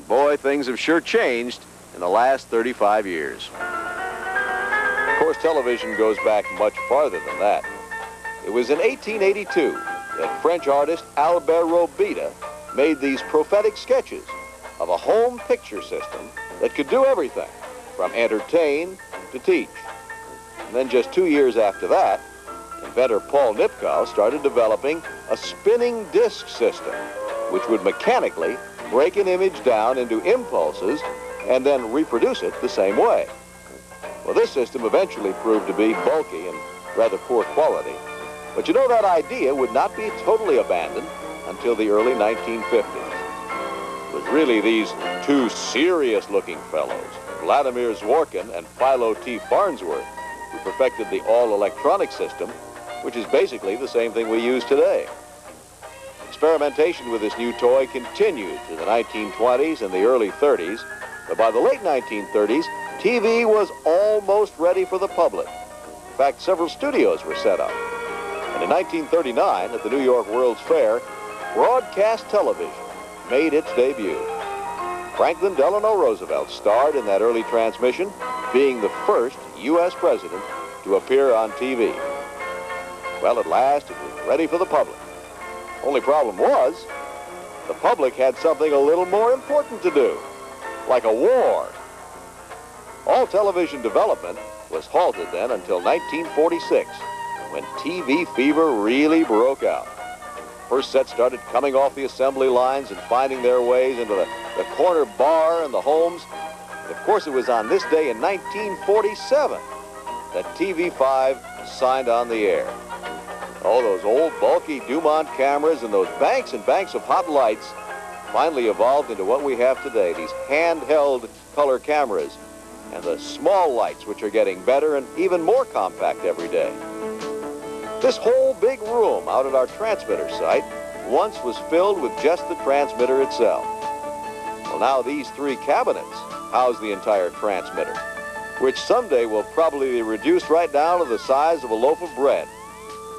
And boy, things have sure changed in the last 35 years. Of course, television goes back much farther than that. It was in 1882 that French artist Albert Robida made these prophetic sketches of a home picture system that could do everything from entertain to teach. And then just 2 years after that, inventor Paul Nipkow started developing a spinning disc system, which would mechanically break an image down into impulses and then reproduce it the same way. Well, this system eventually proved to be bulky and rather poor quality. But you know, that idea would not be totally abandoned until the early 1950s. It was really these two serious-looking fellows, Vladimir Zworykin and Philo T. Farnsworth, who perfected the all-electronic system, which is basically the same thing we use today. Experimentation with this new toy continued through the 1920s and the early 30s, but by the late 1930s, TV was almost ready for the public. In fact, several studios were set up. And in 1939, at the New York World's Fair, broadcast television made its debut. Franklin Delano Roosevelt starred in that early transmission, being the first U.S. president to appear on TV. Well, at last, it was ready for the public. Only problem was, the public had something a little more important to do, like a war. All television development was halted then until 1946, when TV fever really broke out. First sets started coming off the assembly lines and finding their ways into the corner bar and the homes. And of course, it was on this day in 1947 that TV5 signed on the air. Oh, those old bulky Dumont cameras and those banks and banks of hot lights finally evolved into what we have today, these handheld color cameras and the small lights, which are getting better and even more compact every day. This whole big room out at our transmitter site once was filled with just the transmitter itself. Well, now these three cabinets house the entire transmitter, which someday will probably be reduced right down to the size of a loaf of bread,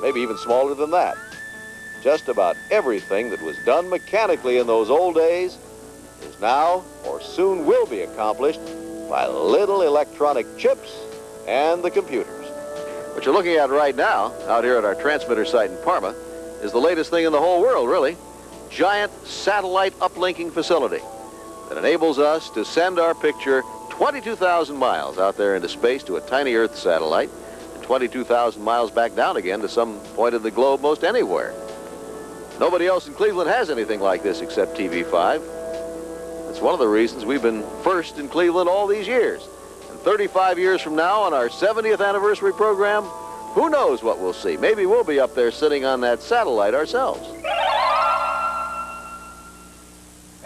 maybe even smaller than that. Just about everything that was done mechanically in those old days is now, or soon will be, accomplished by little electronic chips and the computers. What you're looking at right now, out here at our transmitter site in Parma, is the latest thing in the whole world, really. Giant satellite uplinking facility that enables us to send our picture 22,000 miles out there into space to a tiny Earth satellite, and 22,000 miles back down again to some point of the globe most anywhere. Nobody else in Cleveland has anything like this except TV5. That's one of the reasons we've been first in Cleveland all these years. And 35 years from now, on our 70th anniversary program, who knows what we'll see? Maybe we'll be up there sitting on that satellite ourselves.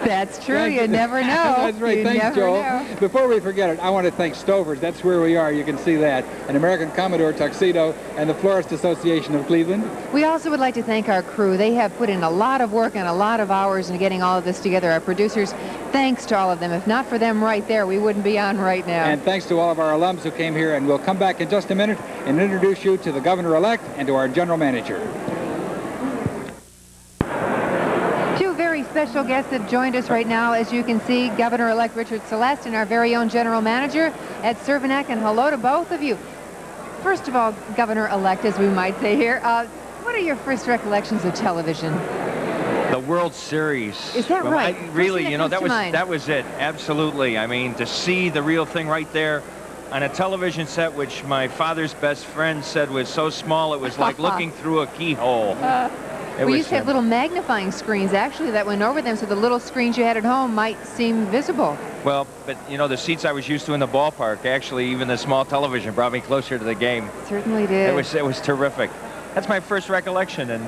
That's true. You never know. That's right. You Thanks, never Joe. know. Before we forget it, I want to thank Stovers. That's where we are. You can see that. An American Commodore tuxedo and the Florist Association of Cleveland. We also would like to thank our crew. They have put in a lot of work and a lot of hours in getting all of this together. Our producers, thanks to all of them. If not for them right there, we wouldn't be on right now. And thanks to all of our alums who came here. And we'll come back in just a minute and introduce you to the governor-elect and to our general manager. Special guests that joined us right now. As you can see, Governor-elect Richard Celeste and our very own general manager, Ed Cervenak, and hello to both of you. First of all, Governor-elect, as we might say here, what are your first recollections of television? The World Series. Is that right? Really, you know, that was it. Absolutely. I mean, to see the real thing right there on a television set, which my father's best friend said was so small, it was like looking through a keyhole. We used to have little magnifying screens, actually, that went over them, so the little screens you had at home might seem visible. Well, but, you know, the seats I was used to in the ballpark, actually, even the small television brought me closer to the game. It certainly did. It was terrific. That's my first recollection, and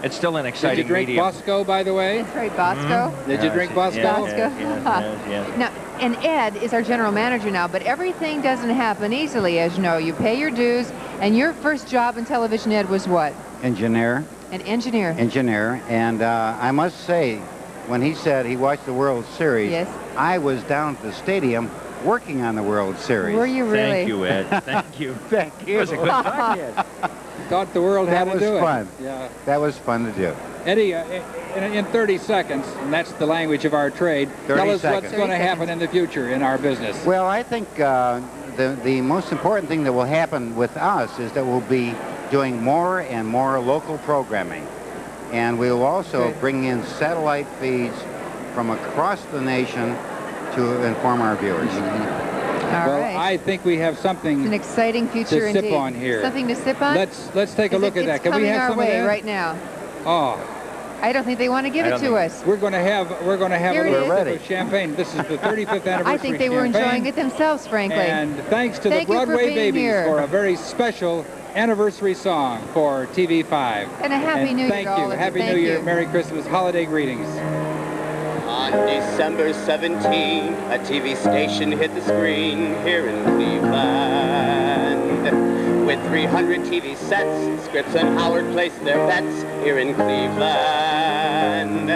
it's still an exciting medium. Did you drink Bosco, by the way? That's right, Bosco. Mm-hmm. Did you drink Bosco? Bosco. Yes. Now, and Ed is our general manager now, but everything doesn't happen easily, as you know. You pay your dues, and your first job in television, Ed, was what? Engineer. An engineer. Engineer. And I must say, when he said he watched the World Series, yes, I was down at the stadium working on the World Series. Were you really? Thank you, Ed. Thank you. Thank you. It was a good time, Ed. Thought the world had to do it. That was fun. Yeah. That was fun to do. Eddie, in 30 seconds, and that's the language of our trade, 30 tell us seconds. what's going to happen in the future in our business. Well, I think the most important thing that will happen with us is that we'll be doing more and more local programming. And we will also bring in satellite feeds from across the nation to inform our viewers. Well, I think we have something It's an exciting future to indeed. sip on here. Something to sip on? Let's take a look at that. Can we have some our way of that? right now. Oh, I don't think they want to give it to us. we're going to have a Here it little is. sip of champagne. This is the 35th anniversary. I think they were champagne. enjoying it themselves, frankly. And thanks to Thank the you for Broadway being Babies here. for a very special anniversary song for TV5. And a Happy New Year Thank to all you. of you. Happy Thank New Year. you. Merry Christmas. Holiday greetings. On December 17, a TV station hit the screen here in Cleveland. With 300 TV sets, Scripps and Howard placed their bets here in Cleveland.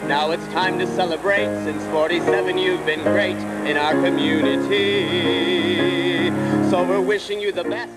Now it's time to celebrate. Since 47, you've been great in our community. So we're wishing you the best.